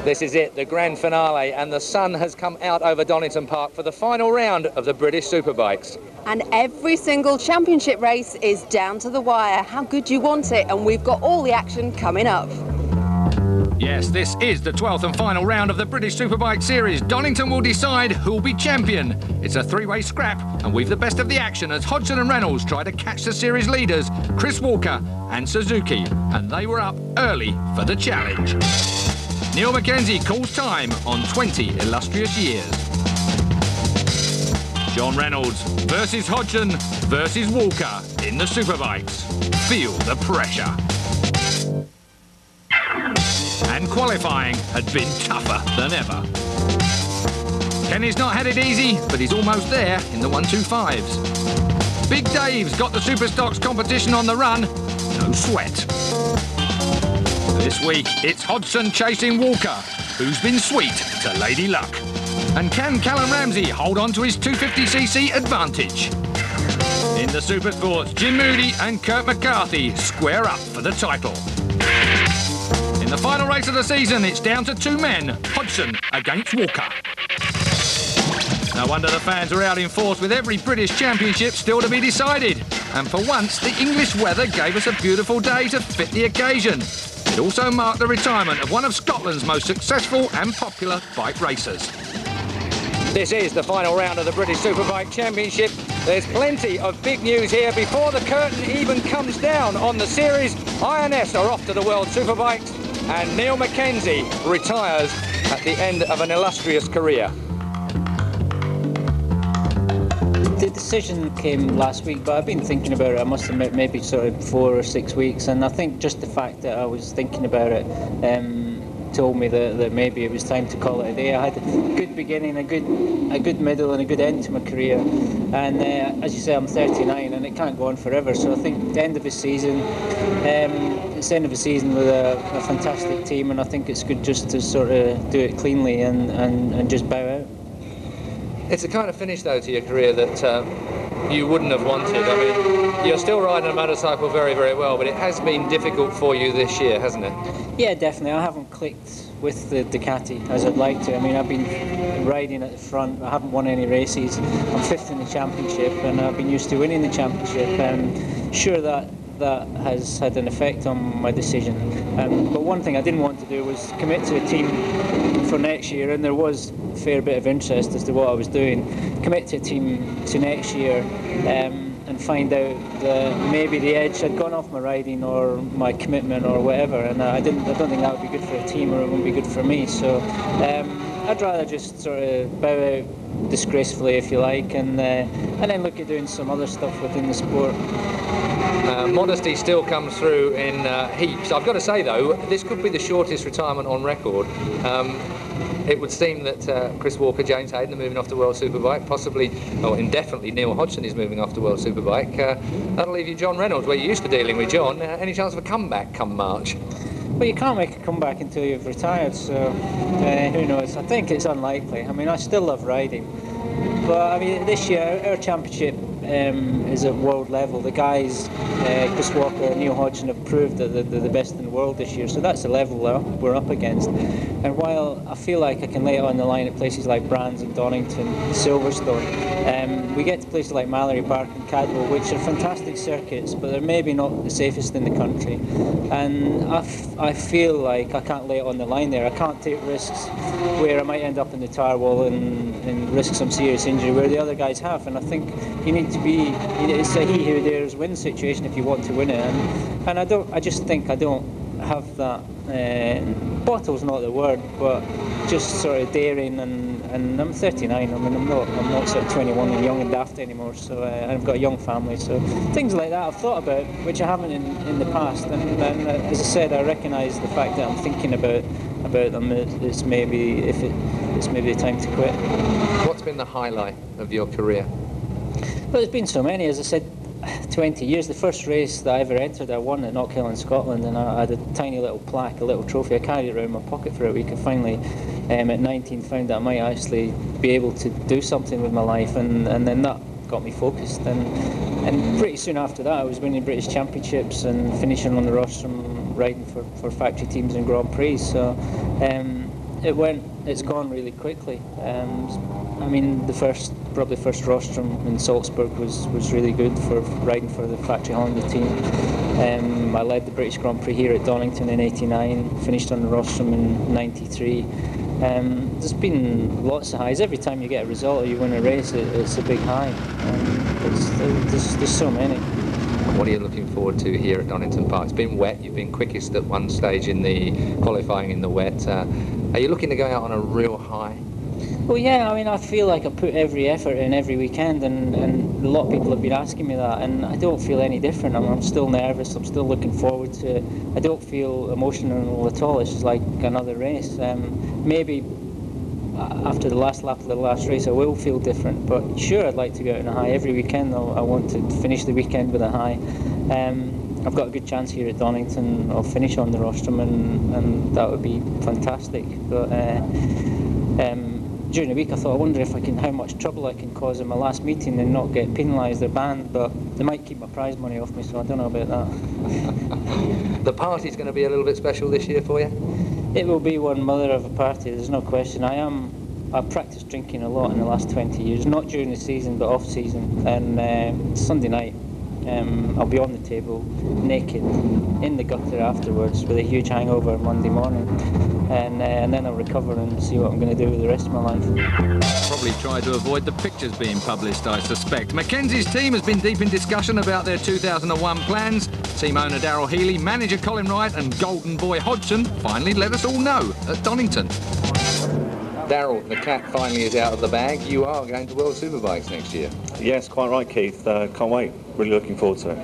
This is it, the grand finale, and the sun has come out over Donington Park for the final round of the British Superbikes. And every single championship race is down to the wire. How good you want it, and we've got all the action coming up. Yes, this is the 12th and final round of the British Superbike Series. Donington will decide who'll be champion. It's a three-way scrap, and we've the best of the action as Hodgson and Reynolds try to catch the series leaders, Chris Walker and Suzuki, and they were up early for the challenge. Neil Mackenzie calls time on 20 illustrious years. John Reynolds versus Hodgson versus Walker in the Superbikes. Feel the pressure. And qualifying had been tougher than ever. Kenny's not had it easy, but he's almost there in the 125s. Big Dave's got the Superstocks competition on the run. No sweat. This week, it's Hodgson chasing Walker, who's been sweet to Lady Luck. And can Callum Ramsey hold on to his 250cc advantage? In the Supersports, Jim Moody and Kurt McCarthy square up for the title. In the final race of the season, it's down to two men, Hodgson against Walker. No wonder the fans are out in force with every British Championship still to be decided. And for once, the English weather gave us a beautiful day to fit the occasion. It also marked the retirement of one of Scotland's most successful and popular bike racers. This is the final round of the British Superbike Championship. There's plenty of big news here before the curtain even comes down on the series. INS are off to the World Superbikes, and Neil Mackenzie retires at the end of an illustrious career. The decision came last week, but I've been thinking about it, I must admit, maybe sort of 4 or 6 weeks, and I think just the fact that I was thinking about it told me that maybe it was time to call it a day. I had a good beginning, a good middle and a good end to my career, and as you say, I'm 39 and it can't go on forever, so I think the end of the season, it's the end of the season with a fantastic team, and I think it's good just to sort of do it cleanly and just bow out. It's a kind of finish, though, to your career that you wouldn't have wanted. I mean, you're still riding a motorcycle very, very well, but it has been difficult for you this year, hasn't it? Yeah, definitely. I haven't clicked with the Ducati as I'd like to. I mean, I've been riding at the front. I haven't won any races. I'm 5th in the championship, and I've been used to winning the championship. Sure, that has had an effect on my decision. But one thing I didn't want to do was commit to a team for next year, and there was a fair bit of interest as to what I was doing. Commit to a team to next year and find out that maybe the edge had gone off my riding or my commitment or whatever, and I don't think that would be good for a team, or it wouldn't be good for me. So I'd rather just sort of bow out disgracefully, if you like, and then look at doing some other stuff within the sport. Modesty still comes through in heaps. I've got to say, though, this could be the shortest retirement on record. It would seem that Chris Walker, James Hayden are moving off to World Superbike, possibly, or indefinitely, Neil Hodgson is moving off to World Superbike. That'll leave you John Reynolds, where you're used to dealing with John. Any chance of a comeback come March? Well, you can't make a comeback until you've retired, so who knows? I think it's unlikely. I mean, I still love riding, but I mean, this year our championship is at world level. The guys, Chris Walker and Neil Hodgson, have proved that they're the best in the world this year, so that's the level we're up against. And while I feel like I can lay it on the line at places like Brands and Donington, Silverstone, we get to places like Mallory Park and Cadwell, which are fantastic circuits, but they're maybe not the safest in the country. And I feel like I can't lay it on the line there. I can't take risks where I might end up in the tyre wall and risk some serious injury where the other guys have. And I think you need to be, it's a he who dares win situation if you want to win it. And I just think I don't have that. Bottle's not the word, but just sort of daring, and I'm 39. I mean, I'm not sort of 21 and young and daft anymore. So I've got a young family, so things like that I've thought about, which I haven't in the past. And as I said, I recognise the fact that I'm thinking about them. It's maybe the time to quit. What's been the highlight of your career? Well, there's been so many. As I said, 20 years. The first race that I ever entered, I won at Knockhill in Scotland, and I had a tiny little plaque, a little trophy. I carried it around my pocket for a week. I finally, at 19, found that I might actually be able to do something with my life, and then that got me focused. And pretty soon after that, I was winning British Championships and finishing on the rostrum, riding for factory teams and Grand Prix. So It's gone really quickly. I mean, probably first rostrum in Salzburg was really good for riding for the Factory Honda team. I led the British Grand Prix here at Donington in '89, finished on the rostrum in '93. There's been lots of highs. Every time you get a result or you win a race, it's a big high. There's so many. What are you looking forward to here at Donington Park? It's been wet, you've been quickest at one stage in the qualifying in the wet. Are you looking to go out on a real high? Well, yeah, I mean, I feel like I put every effort in every weekend, and a lot of people have been asking me that, and I don't feel any different. I'm still nervous, I'm still looking forward to it. I don't feel emotional at all. It's just like another race. Maybe after the last lap of the last race I will feel different, but sure, I'd like to go out on a high. Every weekend I want to finish the weekend with a high. I've got a good chance here at Donington. I'll finish on the rostrum, and that would be fantastic. But during the week I thought, I wonder how much trouble I can cause in my last meeting and not get penalised or banned, but they might keep my prize money off me, so I don't know about that. The party's going to be a little bit special this year for you? It will be one mother of a party, there's no question. I've practiced drinking a lot in the last 20 years, not during the season but off season, and Sunday night I'll be on the table naked in the gutter afterwards with a huge hangover Monday morning, and then I'll recover and see what I'm going to do with the rest of my life. Probably tried to avoid the pictures being published, I suspect. Mackenzie's team has been deep in discussion about their 2001 plans. Team owner Darryl Healy, manager Colin Wright and Golden Boy Hodgson finally let us all know at Donington. Darryl, the cat finally is out of the bag. You are going to World Superbikes next year. Yes, quite right, Keith. Can't wait. Really looking forward to it.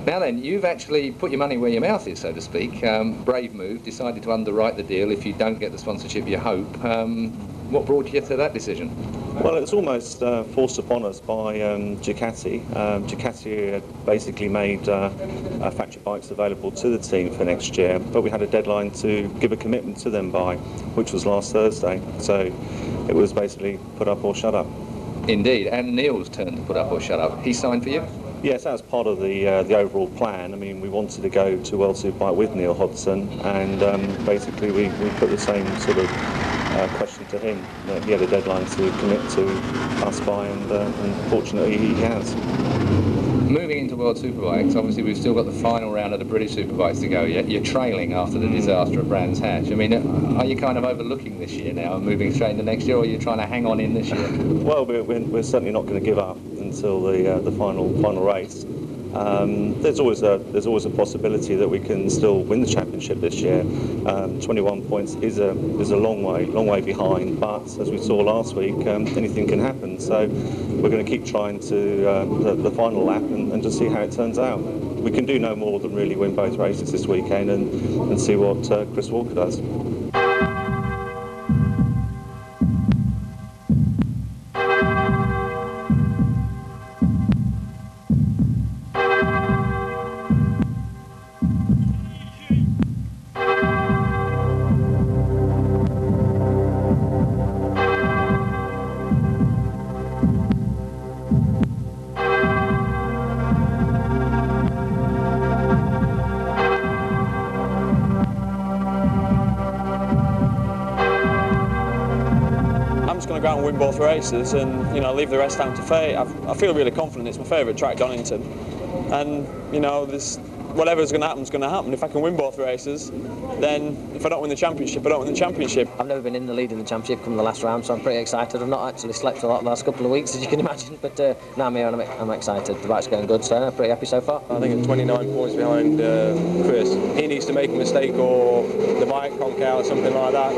Now then, you've actually put your money where your mouth is, so to speak. Brave move, decided to underwrite the deal if you don't get the sponsorship you hope. What brought you to that decision? Well, it's almost forced upon us by Ducati. Ducati had basically made factory bikes available to the team for next year, but we had a deadline to give a commitment to them by, which was last Thursday. So it was basically put up or shut up. Indeed, and Neil's turn to put up or shut up. He signed for you? Yes, that was part of the overall plan. I mean, we wanted to go to World Superbike with Neil Hodgson, and basically we put the same sort of question to him. He had a deadline to commit to us by, and fortunately he has. Moving into World Superbikes, obviously we've still got the final round of the British Superbikes to go, yet you're trailing after the disaster at Brands Hatch. I mean, are you kind of overlooking this year now and moving straight into next year, or are you trying to hang on in this year? Well, we're certainly not going to give up until the final race. There's always a possibility that we can still win the championship this year. 21 points is a long way behind, but as we saw last week, anything can happen. So we're going to keep trying to the final lap and just see how it turns out. We can do no more than really win both races this weekend and see what Chris Walker does. Going to go out and win both races, and leave the rest down to fate. I feel really confident. It's my favourite track, Donington, and whatever's going to happen is going to happen. If I can win both races, then if I don't win the championship, I don't win the championship. I've never been in the lead in the championship come the last round, so I'm pretty excited. I've not actually slept a lot the last couple of weeks, as you can imagine, but now I'm here and I'm excited. The bike's going good, so I'm pretty happy so far. I think I'm 29 points behind Chris. He needs to make a mistake or the bike conk out or something like that.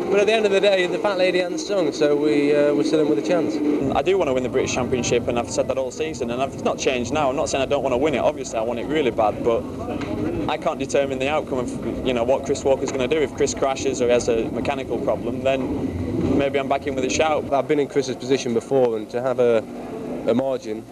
But at the end of the day, the fat lady hasn't sung, so we're still in with a chance. I do want to win the British Championship, and I've said that all season, and it's not changed now. I'm not saying I don't want to win it. Obviously, I want it really bad, but I can't determine the outcome of what Chris Walker's going to do. If Chris crashes or has a mechanical problem, then maybe I'm back in with a shout. I've been in Chris's position before, and to have a margin